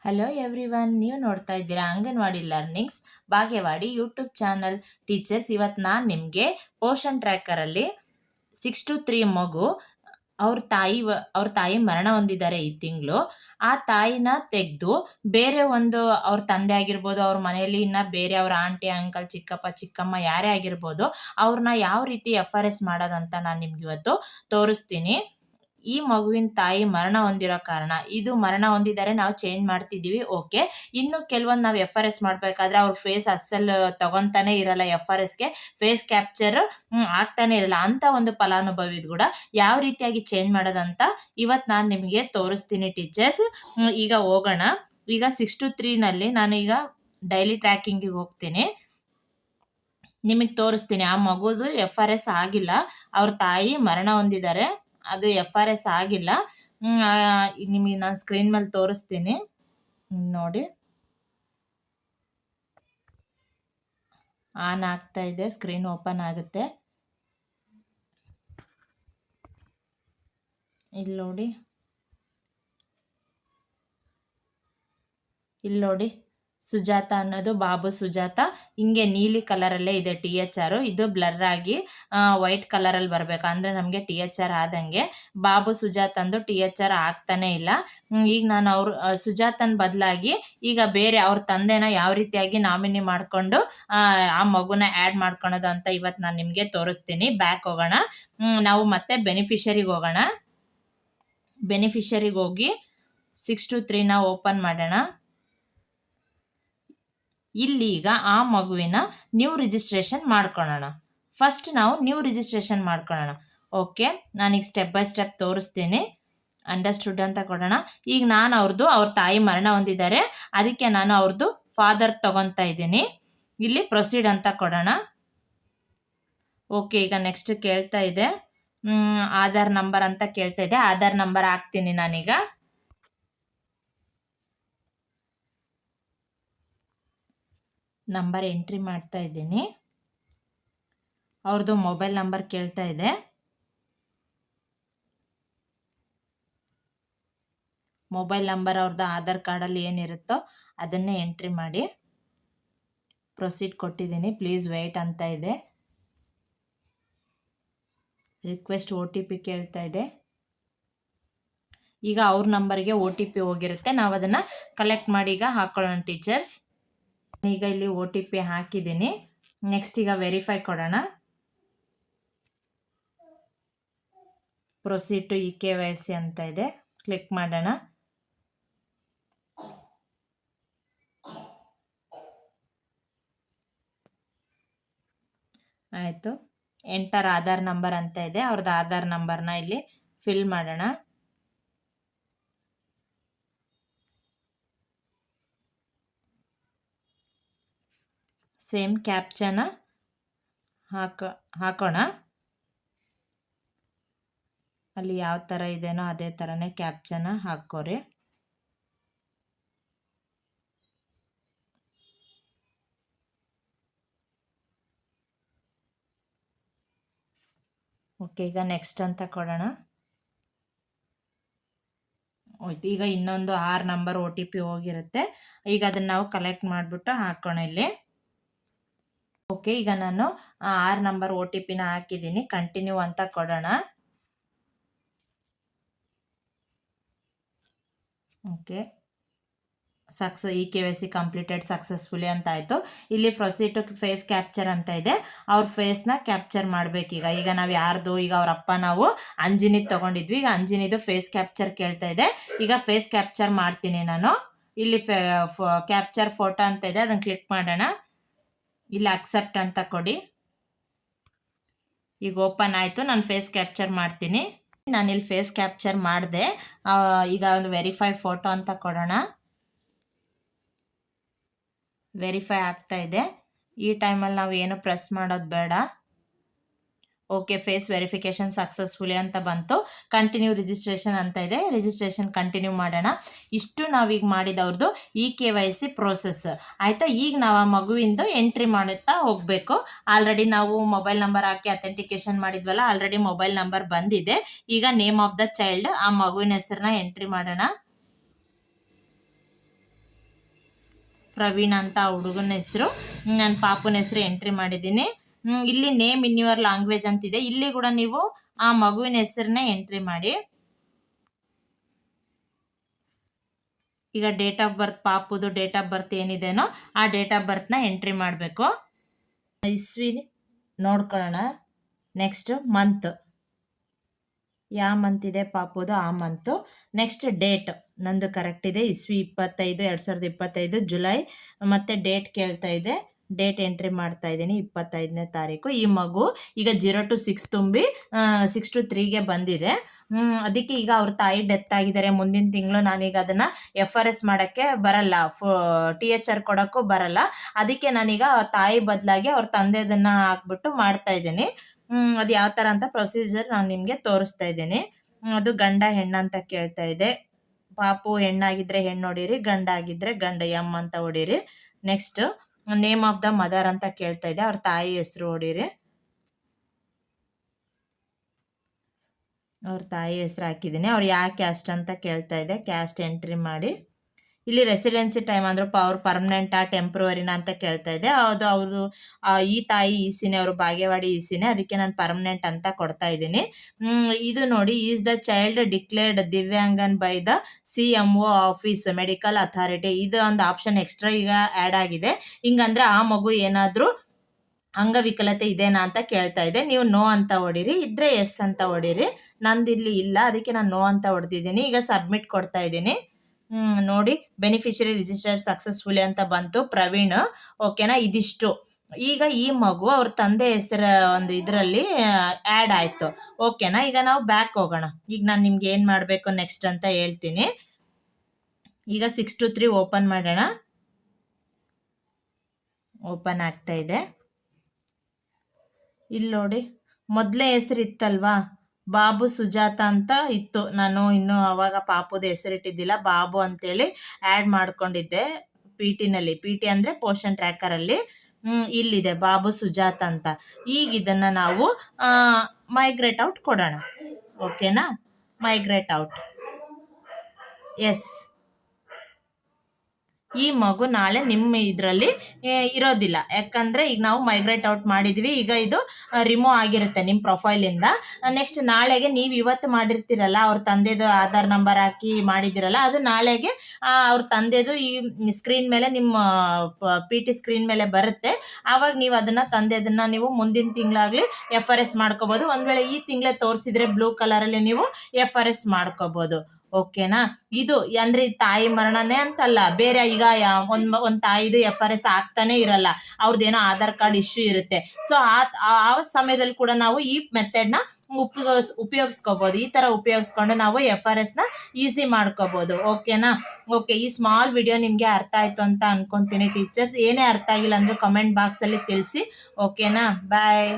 Hello everyone, ನೀವು ನೋಡ್ತಾ ಇದ್ದೀರಾ anganwadi learnings Bagewadi YouTube channel. Teachers, ಇವತ್ತು ನಾನು ನಿಮಗೆ ಪೋಷನ್ ಟ್ರ್ಯಾಕರಲ್ಲಿ 6 to 3 ಮಗು ಅವ್ರ ತಾಯಿ ಮರಣ ಹೊಂದಿದ್ದಾರೆ ಈ ತಿಂಗಳು. ಆ ತಾಯಿನ ತೆಗೆದು ಬೇರೆ ಒಂದು ಅವ್ರ ತಂದೆ ಆಗಿರ್ಬೋದು, ಅವ್ರ ಮನೆಯಲ್ಲಿ ಇನ್ನ ಬೇರೆ ಅವ್ರ ಆಂಟಿ ಅಂಕಲ್ ಚಿಕ್ಕಪ್ಪ ಚಿಕ್ಕಮ್ಮ ಯಾರೇ ಆಗಿರ್ಬೋದು, ಅವ್ರನ್ನ ಯಾವ ರೀತಿ FRS ಮಾಡೋದಂತ ನಾನು ನಿಮ್ಗೆ ಇವತ್ತು ತೋರಿಸ್ತೀನಿ. ಈ ಮಗುವಿನ ತಾಯಿ ಮರಣ ಹೊಂದಿರೋ ಕಾರಣ ಇದು ಮರಣ ಹೊಂದಿದ್ದಾರೆ, ನಾವು ಚೇಂಜ್ ಮಾಡ್ತಿದ್ದೀವಿ. ಓಕೆ, ಇನ್ನು ಕೆಲವೊಂದು ನಾವು FRS ಮಾಡಬೇಕಾದ್ರೆ ಅವ್ರ ಫೇಸ್ ಅಸಲು ತಗೊಂತಾನೆ ಇರಲ್ಲ, FRSಗೆ ಫೇಸ್ ಕ್ಯಾಪ್ಚರ್ ಆಗ್ತಾನೆ ಇರಲ್ಲ. ಅಂತ ಒಂದು ಫಲಾನುಭವಿದ್ ಕೂಡ ಯಾವ ರೀತಿಯಾಗಿ ಚೇಂಜ್ ಮಾಡೋದಂತ ಇವತ್ತು ನಾನು ನಿಮಗೆ ತೋರಿಸ್ತೀನಿ ಟೀಚರ್ಸ್. ಈಗ ಹೋಗೋಣ. ಈಗ 6 to 3 ನಲ್ಲಿ ನಾನೀಗ ಡೈಲಿ ಟ್ರ್ಯಾಕಿಂಗಿಗೆ ಹೋಗ್ತೀನಿ, ನಿಮಗೆ ತೋರಿಸ್ತೀನಿ. ಆ ಮಗುದು FRS ಆಗಿಲ್ಲ, ಅವ್ರ ತಾಯಿ ಮರಣ ಹೊಂದಿದ್ದಾರೆ, ಅದು FRS ಆಗಿಲ್ಲ. ನಿಮಗೆ ನಾನು ಸ್ಕ್ರೀನ್ ಮೇಲೆ ತೋರಿಸ್ತೀನಿ ನೋಡಿ. ಆನ್ ಆಗ್ತಾ ಇದೆ, ಸ್ಕ್ರೀನ್ ಓಪನ್ ಆಗುತ್ತೆ. ಇಲ್ಲಿ ನೋಡಿ ಸುಜಾತ ಅನ್ನೋದು ಬಾಬು ಸುಜಾತ, ಹಿಂಗೆ ನೀಲಿ ಕಲರಲ್ಲೇ ಇದೆ THR. ಇದು ಬ್ಲರ್ ಆಗಿ ವೈಟ್ ಕಲರಲ್ಲಿ ಬರಬೇಕು, ಅಂದರೆ ನಮಗೆ THR ಆದಂಗೆ. ಬಾಬು ಸುಜಾತ್ ಅಂದು THR ಆಗ್ತಾನೆ ಇಲ್ಲ. ಈಗ ನಾನು ಸುಜಾತನ ಬದಲಾಗಿ ಈಗ ಬೇರೆ ಅವ್ರ ತಂದೆನ ಯಾವ ರೀತಿಯಾಗಿ ನಾಮಿನಿ ಮಾಡಿಕೊಂಡು ಆ ಮಗುನ ಆ್ಯಡ್ ಮಾಡ್ಕೊಳೋದು ಅಂತ ಇವತ್ತು ನಾನು ನಿಮಗೆ ತೋರಿಸ್ತೀನಿ. ಬ್ಯಾಕ್ ಹೋಗೋಣ, ನಾವು ಮತ್ತೆ ಬೆನಿಫಿಷರಿಗೆ ಹೋಗೋಣ. ಬೆನಿಫಿಷರಿಗೆ ಹೋಗಿ 6 to 3 ಓಪನ್ ಮಾಡೋಣ. ಇಲ್ಲಿ ಈಗ ಆ ಮಗುವಿನ ನ್ಯೂ ರಿಜಿಸ್ಟ್ರೇಷನ್ ಮಾಡ್ಕೊಳ್ಳೋಣ. ಫಸ್ಟ್ ನಾವು ನ್ಯೂ ರಿಜಿಸ್ಟ್ರೇಷನ್ ಮಾಡ್ಕೊಳ್ಳೋಣ. ಓಕೆ, ನಾನೀಗ ಸ್ಟೆಪ್ ಬೈ ಸ್ಟೆಪ್ ತೋರಿಸ್ತೀನಿ. ಅಂಡರ್ಸ್ಟುಡ್ ಅಂತ ಕೊಡೋಣ. ಈಗ ನಾನು ಅವ್ರ ತಾಯಿ ಮರಣ ಹೊಂದಿದ್ದಾರೆ, ಅದಕ್ಕೆ ನಾನು ಅವ್ರದ್ದು ಫಾದರ್ ತಗೊತಾ ಇದ್ದೀನಿ. ಇಲ್ಲಿ ಪ್ರೊಸೀಡ್ ಅಂತ ಕೊಡೋಣ. ಓಕೆ, ಈಗ ನೆಕ್ಸ್ಟ್ ಕೇಳ್ತಾ ಇದೆ ಆಧಾರ್ ನಂಬರ್ ಅಂತ ಕೇಳ್ತಾ ಇದೆ. ಆಧಾರ್ ನಂಬರ್ ಹಾಕ್ತೀನಿ ನಾನೀಗ. ನಂಬರ್ ಎಂಟ್ರಿ ಮಾಡ್ತಾ ಇದ್ದೀನಿ. ಅವ್ರದ್ದು ಮೊಬೈಲ್ ನಂಬರ್ ಕೇಳ್ತಾ ಇದೆ. ಮೊಬೈಲ್ ನಂಬರ್ ಅವ್ರದ್ದು ಆಧಾರ್ ಕಾರ್ಡಲ್ಲಿ ಏನಿರುತ್ತೋ ಅದನ್ನೇ ಎಂಟ್ರಿ ಮಾಡಿ. ಪ್ರೊಸೀಡ್ ಕೊಟ್ಟಿದ್ದೀನಿ, ಪ್ಲೀಸ್ ವೇಟ್ ಅಂತ ಇದೆ. ರಿಕ್ವೆಸ್ಟ್ OTP ಕೇಳ್ತಾ ಇದೆ. ಈಗ ಅವ್ರ ನಂಬರ್ಗೆ OTP ಹೋಗಿರುತ್ತೆ, ನಾವು ಅದನ್ನು ಕಲೆಕ್ಟ್ ಮಾಡಿ ಈಗ ಹಾಕೊಳ್ಳೋಣ ಟೀಚರ್ಸ್. ಈಗ ಇಲ್ಲಿ OTP ಹಾಕಿದ್ದೀನಿ. ನೆಕ್ಸ್ಟ್ ಈಗ ವೆರಿಫೈ ಕೊಡೋಣ. ಪ್ರೊಸೀಡ್ ಟು eKYC ಅಂತ ಇದೆ, ಕ್ಲಿಕ್ ಮಾಡೋಣ. ಆಯಿತು. ಎಂಟರ್ ಆಧಾರ್ ನಂಬರ್ ಅಂತ ಇದೆ, ಅವ್ರದ್ದು ಆಧಾರ್ ನಂಬರ್ನ ಇಲ್ಲಿ ಫಿಲ್ ಮಾಡೋಣ. ಸೇಮ್ ಕ್ಯಾಪ್ಚನ ಹಾಕೋಣ. ಅಲ್ಲಿ ಯಾವ ಥರ ಇದೆನೋ ಅದೇ ಥರನೇ ಕ್ಯಾಪ್ಚನ ಹಾಕೋರಿ. ಓಕೆ, ಈಗ ನೆಕ್ಸ್ಟ್ ಅಂತ ಕೊಡೋಣ. ಹೋಯ್ತು. ಈಗ ಇನ್ನೊಂದು 6 ನಂಬರ್ OTP ಹೋಗಿರುತ್ತೆ. ಈಗ ಅದನ್ನು ನಾವು ಕಲೆಕ್ಟ್ ಮಾಡಿಬಿಟ್ಟು ಹಾಕೋಣ ಇಲ್ಲಿ. ಓಕೆ, ಈಗ ನಾನು 6 ನಂಬರ್ OTPನ ಹಾಕಿದ್ದೀನಿ. ಕಂಟಿನ್ಯೂ ಅಂತ ಕೊಡೋಣ. ಓಕೆ, eKYC ಕಂಪ್ಲೀಟೆಡ್ ಸಕ್ಸಸ್ಫುಲಿ ಅಂತ ಆಯಿತು. ಇಲ್ಲಿ ಪ್ರೊಸೀಡ್ ಟು ಫೇಸ್ ಕ್ಯಾಪ್ಚರ್ ಅಂತ ಇದೆ, ಅವ್ರ ಫೇಸ್ನ ಕ್ಯಾಪ್ಚರ್ ಮಾಡಬೇಕೀಗ. ಈಗ ನಾವು ಯಾರ್ದು, ಈಗ ಅವ್ರ ಅಪ್ಪ ನಾವು ಅಂಜಿನಿದು ತೊಗೊಂಡಿದ್ವಿ, ಈಗ ಅಂಜಿನಿದು ಫೇಸ್ ಕ್ಯಾಪ್ಚರ್ ಕೇಳ್ತಾ ಇದೆ. ಈಗ ಫೇಸ್ ಕ್ಯಾಪ್ಚರ್ ಮಾಡ್ತೀನಿ ನಾನು. ಇಲ್ಲಿ ಕ್ಯಾಪ್ಚರ್ ಫೋಟೋ ಅಂತ ಇದೆ, ಅದನ್ನು ಕ್ಲಿಕ್ ಮಾಡೋಣ. ಇಲ್ಲಿ ಅಕ್ಸೆಪ್ಟ್ ಅಂತ ಕೊಡಿ. ಈಗ ಓಪನ್ ಆಯಿತು. ನಾನು ಫೇಸ್ ಕ್ಯಾಪ್ಚರ್ ಮಾಡ್ತೀನಿ. ನಾನಿಲ್ಲಿ ಫೇಸ್ ಕ್ಯಾಪ್ಚರ್ ಮಾಡಿದೆ. ಈಗ ಒಂದು ವೆರಿಫೈ ಫೋಟೋ ಅಂತ ಕೊಡೋಣ. ವೆರಿಫೈ ಆಗ್ತಾ ಇದೆ. ಈ ಟೈಮಲ್ಲಿ ನಾವು ಏನು ಪ್ರೆಸ್ ಮಾಡೋದು ಬೇಡ. ಓಕೆ, ಫೇಸ್ ವೆರಿಫಿಕೇಷನ್ ಸಕ್ಸಸ್ಫುಲಿ ಅಂತ ಬಂತು. ಕಂಟಿನ್ಯೂ ರಿಜಿಸ್ಟ್ರೇಷನ್ ಅಂತ ಇದೆ, ರಿಜಿಸ್ಟ್ರೇಷನ್ ಕಂಟಿನ್ಯೂ ಮಾಡೋಣ. ಇಷ್ಟು ನಾವೀಗ ಮಾಡಿದವ್ರದ್ದು eKYC ಪ್ರೋಸೆಸ್ ಆಯಿತಾ. ಈಗ ನಾವು ಆ ಮಗುವಿಂದು ಎಂಟ್ರಿ ಮಾಡುತ್ತಾ ಹೋಗಬೇಕು. ಆಲ್ರೆಡಿ ನಾವು ಮೊಬೈಲ್ ನಂಬರ್ ಹಾಕಿ ಅಥೆಂಟಿಕೇಶನ್ ಮಾಡಿದ್ವಲ್ಲ, ಆಲ್ರೆಡಿ ಮೊಬೈಲ್ ನಂಬರ್ ಬಂದಿದೆ. ಈಗ ನೇಮ್ ಆಫ್ ದ ಚೈಲ್ಡ್, ಆ ಮಗುವಿನ ಹೆಸರನ್ನ ಎಂಟ್ರಿ ಮಾಡೋಣ. ಪ್ರವೀಣ್ ಅಂತ ಹುಡುಗನ ಹೆಸರು, ನನ್ನ ಪಾಪುನ ಹೆಸರು ಎಂಟ್ರಿ ಮಾಡಿದ್ದೀನಿ. ಇಲ್ಲಿ ನೇಮ್ ಇನ್ ಯುವರ್ ಲ್ಯಾಂಗ್ವೇಜ್ ಅಂತಿದೆ, ಇಲ್ಲಿ ಕೂಡ ನೀವು ಆ ಮಗುವಿನ ಹೆಸರನ್ನ ಎಂಟ್ರಿ ಮಾಡಿ. ಈಗ ಡೇಟ್ ಆಫ್ ಬರ್ತ್, ಪಾಪುದು ಡೇಟ್ ಆಫ್ ಬರ್ತ್ ಏನಿದೆನೋ ಆ ಡೇಟ್ ಆಫ್ ಬರ್ತ್ನ ಎಂಟ್ರಿ ಮಾಡಬೇಕು. ಇಸ್ವಿ ನೋಡ್ಕೊಳ್ಳೋಣ. ನೆಕ್ಸ್ಟ್ ಮಂತ್, ಯಾವ ಮಂತ್ ಇದೆ ಪಾಪುದು ಆ ಮಂತು. ನೆಕ್ಸ್ಟ್ ಡೇಟ್ ನಂದು ಕರೆಕ್ಟ್ ಇದೆ, ಇಸ್ವಿ 25 2025 ಜುಲೈ. ಮತ್ತು ಡೇಟ್ ಕೇಳ್ತಾ ಇದೆ, ಡೇಟ್ ಎಂಟ್ರಿ ಮಾಡ್ತಾ ಇದ್ದೀನಿ 25ನೇ ತಾರೀಕು. ಈ ಮಗು ಈಗ 0 to 6 ತುಂಬಿ 6 to 3ಗೆ ಬಂದಿದೆ. ಅದಕ್ಕೆ ಈಗ ಅವ್ರ ತಾಯಿ ಡೆತ್ ಆಗಿದ್ದಾರೆ. ಮುಂದಿನ ತಿಂಗಳು ನಾನೀಗ ಅದನ್ನು FRS ಮಾಡೋಕ್ಕೆ ಬರಲ್ಲ, THR ಕೊಡೋಕ್ಕೂ ಬರಲ್ಲ. ಅದಕ್ಕೆ ನಾನೀಗ ಅವ್ರ ತಾಯಿ ಬದಲಾಗಿ ಅವ್ರ ತಂದೆದನ್ನು ಹಾಕ್ಬಿಟ್ಟು ಮಾಡ್ತಾ ಇದ್ದೀನಿ. ಅದು ಯಾವ ಥರ ಅಂತ ಪ್ರೊಸೀಜರ್ ನಾನು ನಿಮಗೆ ತೋರಿಸ್ತಾ ಇದ್ದೀನಿ. ಅದು ಗಂಡ ಹೆಣ್ಣು ಅಂತ ಕೇಳ್ತಾ ಇದೆ. ಪಾಪು ಹೆಣ್ಣಾಗಿದ್ರೆ ಹೆಣ್ಣು ಹೊಡೀರಿ, ಗಂಡ ಆಗಿದ್ರೆ ಗಂಡ ಎಮ್ ಅಂತ ಹೊಡೀರಿ. Next name of the mother ಅಂತ ಕೇಳ್ತಾ ಇದೆ, ಅವ್ರ ತಾಯಿ ಹೆಸರು ಹೊಡೀರಿ. ಅವ್ರ ತಾಯಿ ಹೆಸರು ಹಾಕಿದ್ದೀನಿ. ಅವ್ರು ಯಾವ ಕ್ಯಾಸ್ಟ್ ಅಂತ ಕೇಳ್ತಾ ಇದೆ, ಕ್ಯಾಸ್ಟ್ ಎಂಟ್ರಿ ಮಾಡಿ. ಇಲ್ಲಿ ರೆಸಿಡೆನ್ಸಿ ಟೈಮ್ ಅಂದ್ರೆ ಅವ್ರು ಪರ್ಮನೆಂಟಾ ಟೆಂಪ್ರವರಿನ ಅಂತ ಕೇಳ್ತಾ ಇದೆ. ಅದು ಅವರು ಈ ತಾಯಿ ಈಸಿನೇ, ಅವರು ಬಾಗೇವಾಡಿ ಈಸಿನೇ, ಅದಕ್ಕೆ ನಾನು ಪರ್ಮನೆಂಟ್ ಅಂತ ಕೊಡ್ತಾ ಇದ್ದೀನಿ. ಇದು ನೋಡಿ, ಈಸ್ ದ ಚೈಲ್ಡ್ ಡಿಕ್ಲೇರ್ಡ್ ದಿವ್ಯಾಂಗನ್ by the CMO office medical authority. ಇದು ಒಂದು ಆಪ್ಷನ್ ಎಕ್ಸ್ಟ್ರಾ ಈಗ ಆ್ಯಡ್ ಆಗಿದೆ. ಹಿಂಗಂದ್ರೆ ಆ ಮಗು ಏನಾದರೂ ಅಂಗವಿಕಲತೆ ಇದೇನಾ ಅಂತ ಕೇಳ್ತಾ ಇದೆ. ನೀವು ನೋ ಅಂತ ಹೊಡೀರಿ, ಇದ್ರೆ ಎಸ್ ಅಂತ ಹೊಡೀರಿ. ನಂದಿಲ್ಲಿ ಇಲ್ಲ, ಅದಕ್ಕೆ ನಾನು ನೋ ಅಂತ ಹೊಡೆದಿದ್ದೀನಿ. ಈಗ ಸಬ್ಮಿಟ್ ಕೊಡ್ತಾ ಇದ್ದೀನಿ. ನೋಡಿ, ಬೆನಿಫಿಷರಿ ರಿಜಿಸ್ಟರ್ಡ್ ಸಕ್ಸಸ್ಫುಲಿ ಅಂತ ಬಂತು, ಪ್ರವೀಣ್. ಓಕೆನಾ, ಇದಿಷ್ಟು. ಈಗ ಈ ಮಗು ಅವ್ರ ತಂದೆ ಹೆಸರ ಒಂದು ಇದರಲ್ಲಿ ಆ್ಯಡ್ ಆಯಿತು. ಓಕೆನಾ, ಈಗ ನಾವು ಬ್ಯಾಕ್ ಹೋಗೋಣ. ಈಗ ನಾನು ನಿಮ್ಗೆ ಏನು ಮಾಡಬೇಕು ನೆಕ್ಸ್ಟ್ ಅಂತ ಹೇಳ್ತೀನಿ. ಈಗ 6 to 3 ಓಪನ್ ಮಾಡೋಣ. ಓಪನ್ ಆಗ್ತಾ ಇದೆ. ಇಲ್ಲಿ ನೋಡಿ, ಮೊದಲೇ ಹೆಸರು ಇತ್ತಲ್ವಾ, ಬಾಬು ಸುಜಾತ ಅಂತ ಇತ್ತು. ನಾನು ಇನ್ನೂ ಅವಾಗ ಪಾಪುದ ಹೆಸರಿಟ್ಟಿದ್ದಿಲ್ಲ, ಬಾಬು ಅಂತೇಳಿ ಆ್ಯಡ್ ಮಾಡ್ಕೊಂಡಿದ್ದೆ PT ಅಂದರೆ ಪೋಷನ್ ಟ್ರ್ಯಾಕರಲ್ಲಿ. ಇಲ್ಲಿದೆ ಬಾಬು ಸುಜಾತ ಅಂತ. ಈಗ ಇದನ್ನು ನಾವು ಮೈಗ್ರೇಟ್ ಔಟ್ ಕೊಡೋಣ. ಓಕೆನಾ, ಮೈಗ್ರೇಟ್ ಔಟ್, ಎಸ್. ಈ ಮಗು ನಾಳೆ ನಿಮ್ಮ ಇದರಲ್ಲಿ ಇರೋದಿಲ್ಲ, ಯಾಕಂದರೆ ಈಗ ನಾವು ಮೈಗ್ರೇಟ್ ಔಟ್ ಮಾಡಿದ್ವಿ. ಈಗ ಇದು ರಿಮೂವ್ ಆಗಿರುತ್ತೆ ನಿಮ್ಮ ಪ್ರೊಫೈಲಿಂದ. ನೆಕ್ಸ್ಟ್ ನಾಳೆಗೆ ನೀವು ಇವತ್ತು ಮಾಡಿರ್ತೀರಲ್ಲ, ಅವ್ರ ತಂದೆದು ಆಧಾರ್ ನಂಬರ್ ಹಾಕಿ ಮಾಡಿದ್ದೀರಲ್ಲ, ಅದು ನಾಳೆಗೆ ಅವ್ರ ತಂದೆದು ಈ ಸ್ಕ್ರೀನ್ ಮೇಲೆ, ನಿಮ್ಮ PT ಸ್ಕ್ರೀನ್ ಮೇಲೆ ಬರುತ್ತೆ. ಆವಾಗ ನೀವು ಅದನ್ನು ತಂದೆದನ್ನು ನೀವು ಮುಂದಿನ ತಿಂಗಳಾಗಲಿ FRS ಮಾಡ್ಕೋಬೋದು. ಒಂದು ವೇಳೆ ಈ ತಿಂಗಳೇ ತೋರಿಸಿದ್ರೆ ಬ್ಲೂ ಕಲರಲ್ಲಿ ನೀವು FRS ಮಾಡ್ಕೋಬೋದು. ಓಕೆನಾ, ಇದು ಅಂದರೆ ತಾಯಿ ಮರಣನೇ ಅಂತಲ್ಲ, ಬೇರೆ ಈಗ ಒಂದು ತಾಯಿದು FRS ಆಗ್ತಾನೆ ಇರಲ್ಲ, ಅವ್ರದ್ದೇನೋ ಆಧಾರ್ ಕಾರ್ಡ್ ಇಶ್ಯೂ ಇರುತ್ತೆ. ಸೊ ಆ ಸಮಯದಲ್ಲಿ ಕೂಡ ನಾವು ಈ ಮೆಥಡ್ನ ಉಪಯೋಗಿಸ್ಕೋಬೋದು. ಈ ಥರ ಉಪಯೋಗಿಸ್ಕೊಂಡು ನಾವು FRSನ ಈಸಿ ಮಾಡ್ಕೋಬೋದು. ಓಕೆನಾ, ಓಕೆ. ಈ ಸ್ಮಾಲ್ ವಿಡಿಯೋ ನಿಮಗೆ ಅರ್ಥ ಆಯಿತು ಅಂತ ಅನ್ಕೊತೀನಿ ಟೀಚರ್ಸ್. ಏನೇ ಅರ್ಥ ಆಗಿಲ್ಲ ಅಂದರೆ ಕಮೆಂಟ್ ಬಾಕ್ಸಲ್ಲಿ ತಿಳಿಸಿ. ಓಕೆನಾ, ಬಾಯ್.